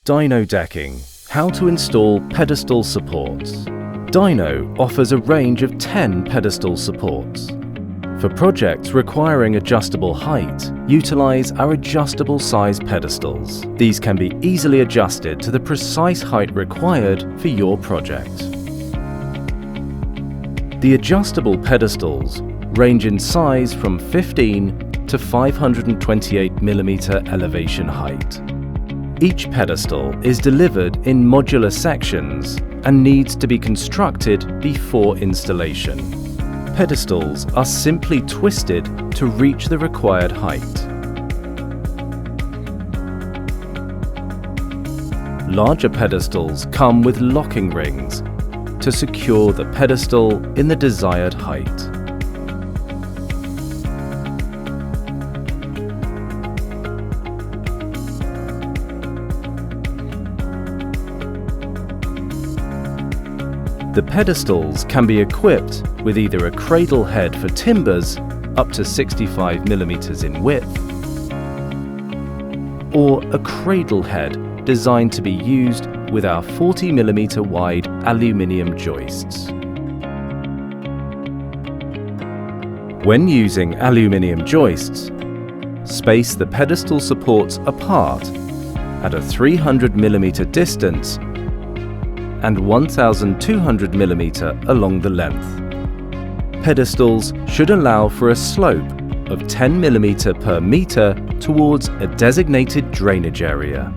Dyno decking. How to install pedestal supports. Dyno offers a range of 10 pedestal supports. For projects requiring adjustable height, utilize our adjustable size pedestals. These can be easily adjusted to the precise height required for your project. The adjustable pedestals range in size from 15 to 528 mm elevation height. Each pedestal is delivered in modular sections and needs to be constructed before installation. Pedestals are simply twisted to reach the required height. Larger pedestals come with locking rings to secure the pedestal in the desired height. The pedestals can be equipped with either a cradle head for timbers up to 65 mm in width, or a cradle head designed to be used with our 40 mm wide aluminium joists. When using aluminium joists, space the pedestal supports apart at a 300 mm distance and 1,200 mm along the length. Pedestals should allow for a slope of 10 mm per meter towards a designated drainage area.